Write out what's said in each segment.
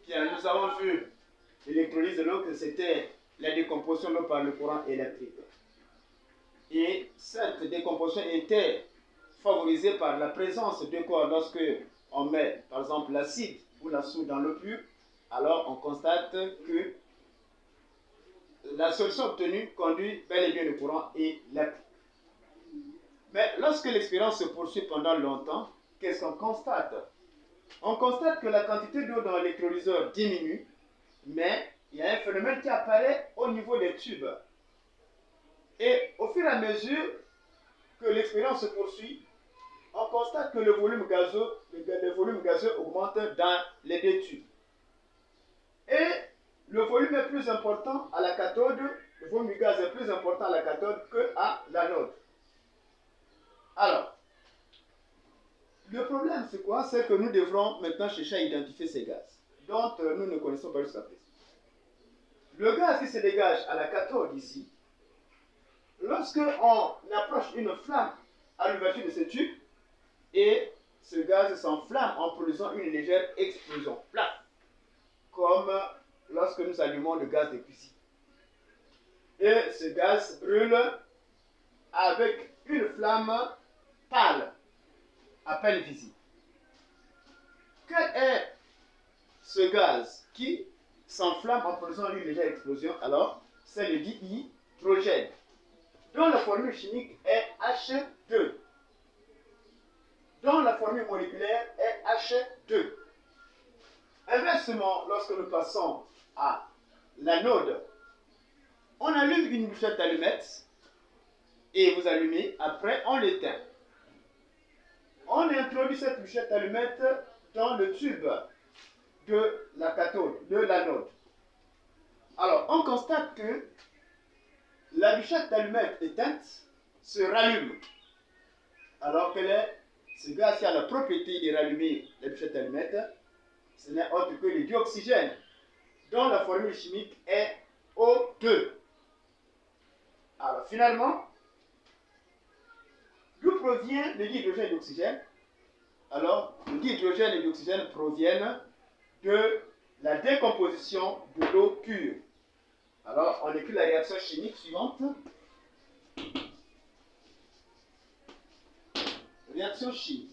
Bien, nous avons vu l'électrolyse de l'eau que c'était la décomposition de l'eau par le courant électrique. Et cette décomposition était favorisée par la présence de quoi? Lorsque on met par exemple l'acide ou la soude dans l'eau pure, alors on constate que la solution obtenue conduit bel et bien le courant électrique. Mais lorsque l'expérience se poursuit pendant longtemps, qu'est-ce qu'on constate? On constate que la quantité d'eau dans l'électrolyseur diminue, mais il y a un phénomène qui apparaît au niveau des tubes. Et au fur et à mesure que l'expérience se poursuit, on constate que le volume gazeux augmente dans les deux tubes. Et le volume est plus important à la cathode, le volume du gaz est plus important à la cathode qu'à l'anode. Alors, le problème c'est quoi? C'est que nous devrons maintenant chercher à identifier ces gaz, dont nous ne connaissons pas jusqu'à présent. Le gaz qui se dégage à la cathode ici, lorsque on approche une flamme à l'ouverture de ce tube, et ce gaz s'enflamme en produisant une légère explosion, plaf, comme lorsque nous allumons le gaz de cuisine. Et ce gaz brûle avec une flamme pâle, à peine visible. Quel est ce gaz qui s'enflamme en produisant une légère explosion? Alors, c'est le dihydrogène, dont la formule chimique est H2, dont la formule moléculaire est H2. Inversement, lorsque nous passons à l'anode, on allume une bouchette d'allumettes et vous allumez, après on l'éteint. On introduit cette bouchette d'allumettes dans le tube de la cathode, de l'anode. Alors, on constate que la bouchette d'allumettes éteinte se rallume, alors que ce gaz qui a la propriété de rallumer la bouchette d'allumettes, ce n'est autre que le dioxygène, dont la formule chimique est O2. Alors, finalement, d'où provient le dihydrogène et l'oxygène? Alors, le dihydrogène et l'oxygène proviennent de la décomposition de l'eau pure. Alors, on écrit la réaction chimique suivante. Réaction chimique.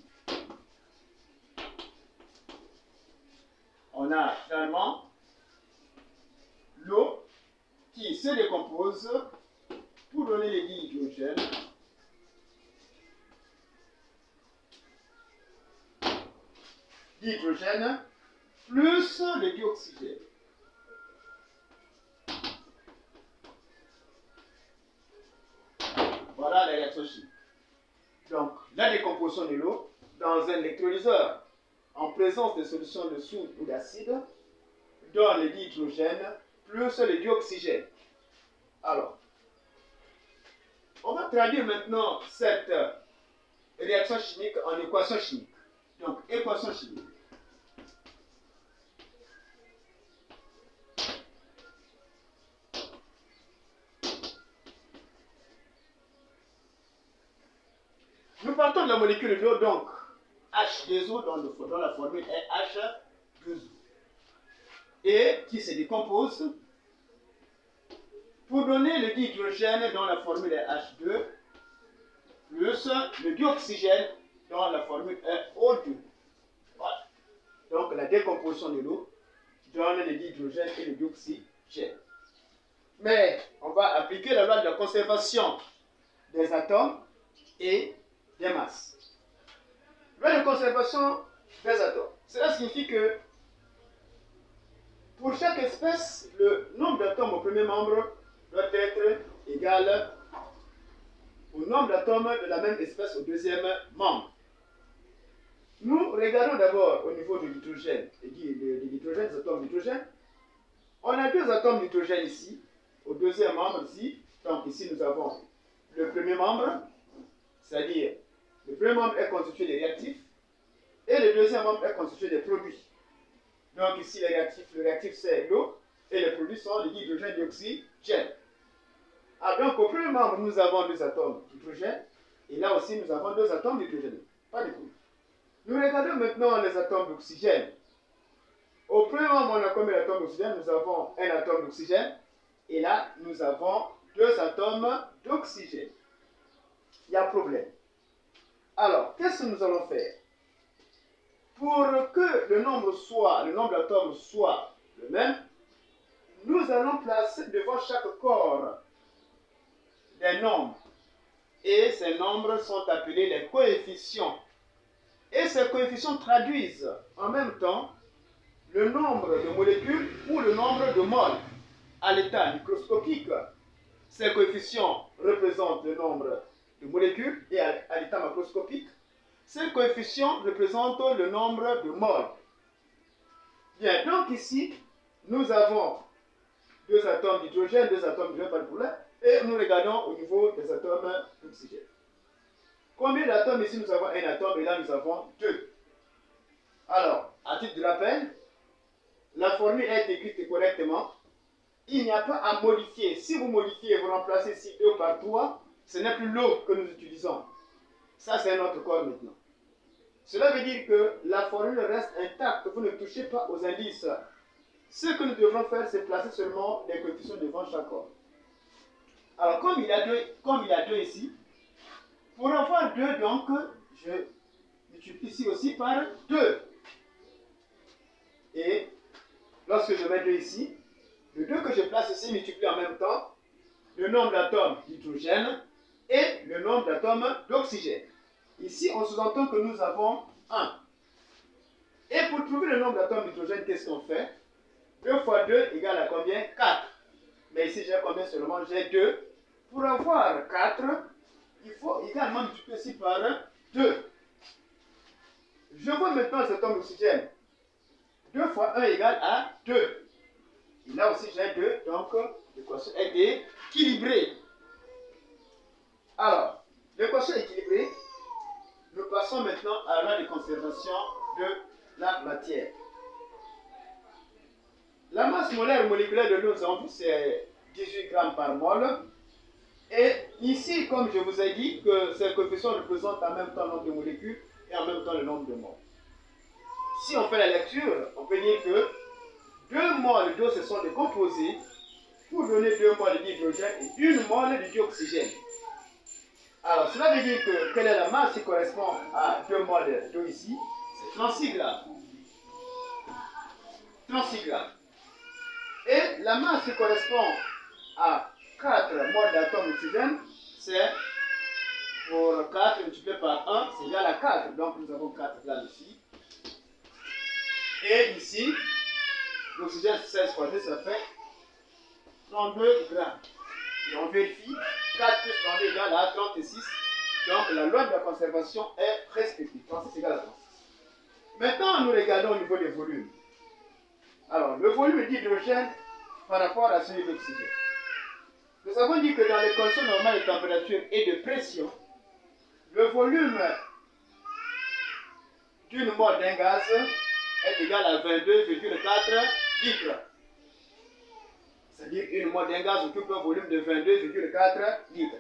On a finalement l'eau qui se décompose pour donner le dihydrogène plus le dioxygène. Voilà la réaction chimique. Donc, la décomposition de l'eau dans un électrolyseur en présence de solutions de soude ou d'acide donne le dihydrogène plus le dioxygène. Alors, on va traduire maintenant cette réaction chimique en équation chimique. Donc, équation chimique. Nous partons de la molécule d'eau, donc H2O, dont la formule est H2O, et qui se décompose pour donner le dihydrogène dont la formule est H2, plus le dioxygène dont la formule est O2. Voilà. Donc la décomposition de l'eau donne le dihydrogène et le dioxygène. Mais on va appliquer la loi de la conservation des atomes et des masses. Loi de conservation des atomes. Cela signifie que pour chaque espèce, le nombre d'atomes au premier membre doit être égal au nombre d'atomes de la même espèce au deuxième membre. Nous regardons d'abord au niveau de l'hydrogène, des atomes d'hydrogène. On a deux atomes d'hydrogène ici, au deuxième membre ici. Donc ici nous avons le premier membre, c'est-à-dire le premier membre est constitué de réactifs et le deuxième membre est constitué de produits. Donc ici le réactif c'est l'eau et les produits sont le dihydrogène et l'oxygène. Alors donc au premier membre nous avons deux atomes d'hydrogène et là aussi nous avons deux atomes d'hydrogène. Pas du tout. Nous regardons maintenant les atomes d'oxygène. Au premier moment, on a combien d'atomes d'oxygène? Nous avons un atome d'oxygène. Et là, nous avons 2 atomes d'oxygène. Il y a un problème. Alors, qu'est-ce que nous allons faire? Pour que le nombre d'atomes soit le même, nous allons placer devant chaque corps des nombres. Et ces nombres sont appelés les coefficients. Et ces coefficients traduisent en même temps le nombre de molécules ou le nombre de moles à l'état microscopique. Ces coefficients représentent le nombre de molécules et à l'état macroscopique, ces coefficients représentent le nombre de moles. Bien, donc ici, nous avons 2 atomes d'hydrogène, 2 atomes d'hydrogène, pas de problème, et nous regardons au niveau des atomes d'oxygène. Combien d'atomes ici? Nous avons un atome et là nous avons 2. Alors, à titre de rappel, la formule est écrite correctement. Il n'y a pas à modifier. Si vous modifiez, vous remplacez ici 2 par 3, ce n'est plus l'eau que nous utilisons. Ça, c'est un autre corps maintenant. Cela veut dire que la formule reste intacte. Vous ne touchez pas aux indices. Ce que nous devrons faire, c'est placer seulement les coefficients devant chaque corps. Alors, comme il y a 2 ici, pour avoir 2, donc, je multiplie ici aussi par 2. Et lorsque je mets 2 ici, le 2 que je place ici multiplie en même temps le nombre d'atomes d'hydrogène et le nombre d'atomes d'oxygène. Ici, on sous-entend que nous avons 1. Et pour trouver le nombre d'atomes d'hydrogène, qu'est-ce qu'on fait? 2 fois 2 égale à combien? 4. Mais ici, j'ai combien seulement? J'ai 2. Pour avoir 4, il faut également multiplier ici par 2. Je vois maintenant cet atome d'oxygène. 2 fois 1 égale à 2. Et là aussi, j'ai 2, donc l'équation est équilibrée. Alors, l'équation équilibrée, nous passons maintenant à la loi de conservation de la matière. La masse molaire moléculaire de l'eau, nous avons vu, c'est 18 grammes par mol. Et ici, comme je vous ai dit, que ces coefficients représentent en même temps le nombre de molécules et en même temps le nombre de moles. Si on fait la lecture, on peut dire que 2 moles d'eau se sont décomposés pour donner 2 moles d'hydrogène et 1 mole de dioxygène. Alors, cela veut dire que quelle est la masse qui correspond à 2 moles d'eau ici? C'est 36 grammes. 36 grammes. Et la masse qui correspond à 4 moles d'atomes d'oxygène, c'est pour 4 multiplié par 1, c'est égal à 4. Donc nous avons 4 grammes ici. Et ici, l'oxygène 16 fois 2, ça fait 32 grammes. Et on vérifie, 4 plus 32 égale à 36. Donc la loi de la conservation est respectée. 36 égale à 36. Maintenant, nous regardons au niveau des volumes. Alors, le volume d'hydrogène par rapport à celui d'oxygène. Nous avons dit que dans les conditions normales de température et de pression, le volume d'une mole d'un gaz est égal à 22,4 litres. C'est-à-dire une mole d'un gaz occupe un volume de 22,4 litres.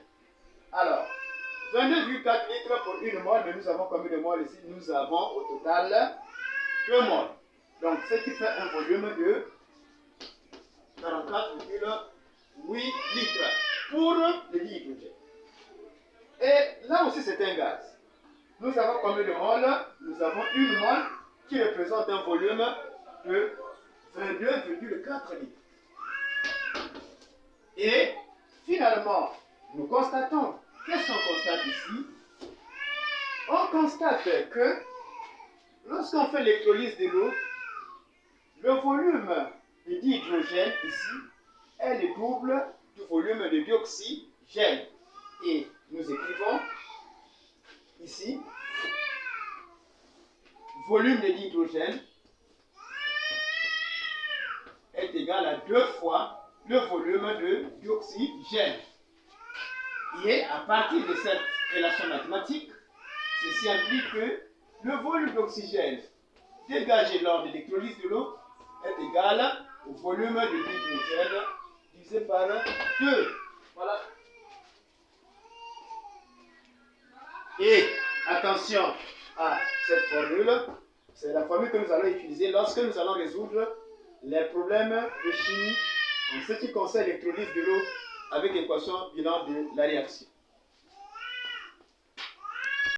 Alors, 22,4 litres pour une mole, mais nous avons combien de moles ici? Nous avons au total 2 moles. Donc, ce qui fait un volume de 44,8 litres pour le l'hydrogène. Et là aussi, c'est un gaz. Nous avons combien de moles? Nous avons une mole qui représente un volume de 22,4 litres. Et finalement, nous constatons, qu'est-ce qu'on constate ici? On constate que lorsqu'on fait l'électrolyse de l'eau, le volume de dihydrogène ici est le double du volume de dioxygène. Et nous écrivons ici volume de dihydrogène est égal à 2 fois le volume de dioxygène. Et à partir de cette relation mathématique, ceci implique que le volume d'oxygène dégagé lors de l'électrolyse de l'eau est égal au volume de l'hydrogène divisé par 2. Voilà. Et attention à cette formule, C'est la formule que nous allons utiliser lorsque nous allons résoudre les problèmes de chimie en ce qui concerne l'électrolyse de l'eau avec l'équation bilan de la réaction.